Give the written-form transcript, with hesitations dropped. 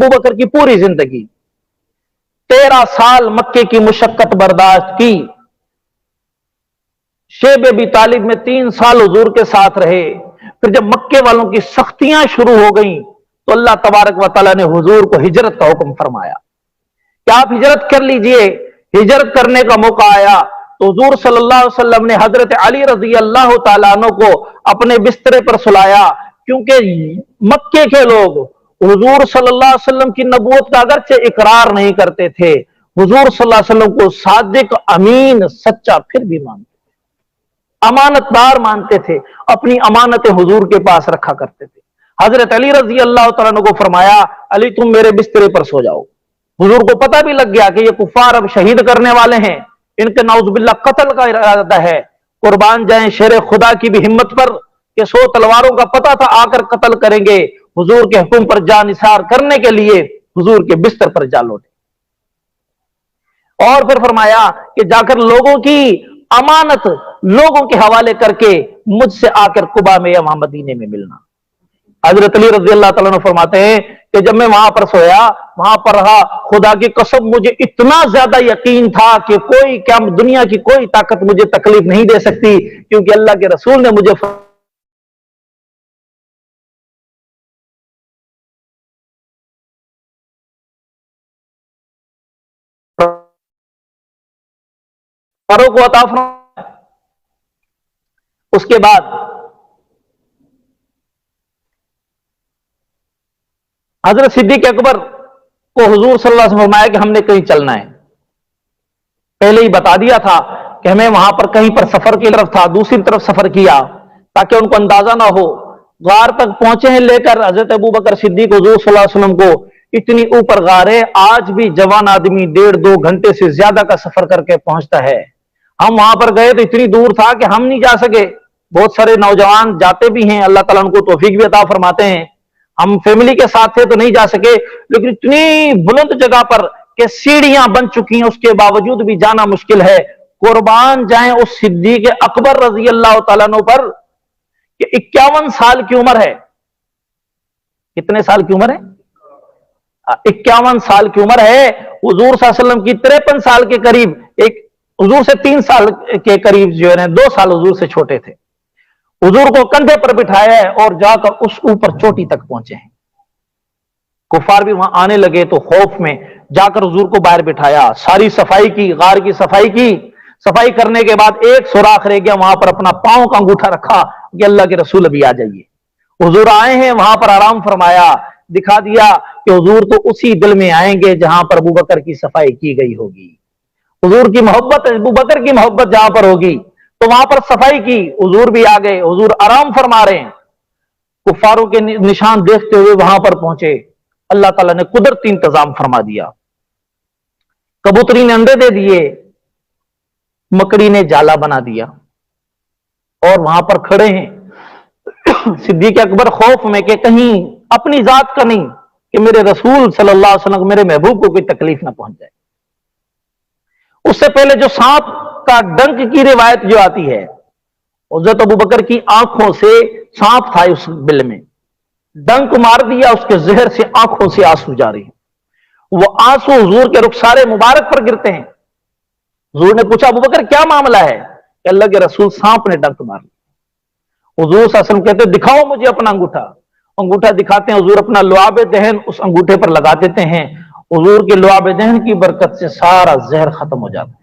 अबू बकर की पूरी जिंदगी 13 साल मक्के की मुशक्कत बर्दाश्त की। शेब अबी तालिब में 3 साल हुजूर के साथ रहे। फिर जब मक्के वालों की सख्तियां शुरू हो गई तो अल्लाह तबारक व तआला ने हुजूर को हिजरत का हुक्म फरमाया कि आप हिजरत कर लीजिए। हिजरत करने का मौका आया तो हुजूर सल्लल्लाहु अलैहि वसल्लम ने हजरत अली रजी अल्लाह तआला अन्हु को अपने बिस्तरे पर सुलाया, क्योंकि मक्के के लोग हुजूर सल्लल्लाहु अलैहि वसल्लम की नबूवत का अगरचे इकरार नहीं करते थे, हुजूर सल्लल्लाहु अलैहि वसल्लम को सादिक, अमीन, सच्चा फिर भी मानते, अमानतदार मानते थे, अपनी अमानतें हुजूर के पास रखा करते थे। हजरत अली रजी अल्लाह तआला अन्हु को फरमाया, अली तुम मेरे बिस्तरे पर सो जाओ। हुजूर को पता भी लग गया कि ये कुफार अब शहीद करने वाले हैं, इनके नाउजुबिल्लाह कत्ल का इरादा है। कुर्बान जाएं शेर खुदा की भी हिम्मत पर कि 100 तलवारों का पता था आकर कत्ल करेंगे। हुजूर के हुक्म पर जान निसार करने के लिए हुजूर के बिस्तर पर जा लौटे और फिर फरमाया कि जाकर लोगों की अमानत लोगों के हवाले करके मुझसे आकर कुबा में या वहां मदीने में मिलना। हजरत अली रज़ी अल्लाह तआला अन्हु फरमाते हैं कि जब मैं वहां पर सोया, वहां पर रहा, खुदा की कसम मुझे इतना ज्यादा यकीन था कि कोई क्या दुनिया की कोई ताकत मुझे तकलीफ नहीं दे सकती, क्योंकि अल्लाह के रसूल ने मुझे फारूक को अता फरमाया। उसके बाद हजरत सिद्दीक अकबर को हुजूर सल्लल्लाहु अलैहि वसल्लम फरमाया कि हमने कहीं चलना है। पहले ही बता दिया था कि हमें वहां पर कहीं पर सफर की तरफ था, दूसरी तरफ सफर किया ताकि उनको अंदाजा ना हो। गार तक पहुंचे हैं लेकर हजरत अबू बकर सिद्दीक हुजूर सल्लल्लाहु अलैहि वसल्लम को। इतनी ऊपर गार है, आज भी जवान आदमी 1.5-2 घंटे से ज्यादा का सफर करके पहुंचता है। हम वहां पर गए तो इतनी दूर था कि हम नहीं जा सके। बहुत सारे नौजवान जाते भी हैं, अल्लाह ताला उनको तौफीक भी अता फरमाते हैं। हम फैमिली के साथ थे तो नहीं जा सके, लेकिन इतनी बुलंद जगह पर कि सीढ़ियां बन चुकी हैं, उसके बावजूद भी जाना मुश्किल है। कुर्बान जाएं उस सिद्दीक अकबर रजी अल्लाह तआला अन्हु पर कि 51 साल की उम्र है। कितने साल की उम्र है? 51 साल की उम्र है। हुजूर सल्लल्लाहु अलैहि वसल्लम की 53 साल के करीब, एक हुजूर से 3 साल के करीब जो है 2 साल हुजूर से छोटे थे। हुजूर को कंधे पर बिठाया है और जाकर उस ऊपर चोटी तक पहुंचे हैं। कुफार भी वहां आने लगे तो खौफ में जाकर हुजूर को बाहर बिठाया, सारी सफाई की, गार की सफाई की। सफाई करने के बाद एक सुराख रह गया, वहां पर अपना पांव का अंगूठा रखा कि अल्लाह के रसूल अभी आ जाइए। हुजूर आए हैं, वहां पर आराम फरमाया, दिखा दिया कि हुजूर तो उसी दिल में आएंगे जहां पर अबू बकर की सफाई की गई होगी। हुजूर की मोहब्बत, अबू बकर की मोहब्बत जहां पर होगी तो वहां पर सफाई की। हुजूर भी आ गए, हुजूर आराम फरमा रहे हैं। कुफारों के निशान देखते हुए वहां पर पहुंचे। अल्लाह ताला ने कुदरती इंतजाम फरमा दिया। कबूतरी ने अंडे दे दिए, मकड़ी ने जाला बना दिया और वहां पर खड़े हैं सिद्दीक अकबर खौफ में कि कहीं अपनी जात का नहीं कि मेरे रसूल सल्लल्लाहु अलैहि वसल्लम, मेरे महबूब को कोई तकलीफ ना पहुंच जाए। उससे पहले जो सांप का डंक की रिवायत जो आती है, हज़रत अबू बकर की आंखों से सांप था, उस बिल में डंक मार दिया, उसके जहर से आंखों से आंसू जारी। वो आंसू हुजूर के रुखसारे मुबारक पर गिरते हैं। हुजूर ने पूछा, अबू बकर क्या मामला है? कि अल्लाह के रसूल सांप ने डंक मार लिया। हुजूर सल्लल्लाहु अलैहि वसल्लम कहते दिखाओ मुझे अपना अंगूठा। अंगूठा दिखाते हैं, हुजूर अपना लुआब दहन उस अंगूठे पर लगा देते हैं। हुजूर के लुआब दहन की बरकत से सारा जहर खत्म हो जाता है।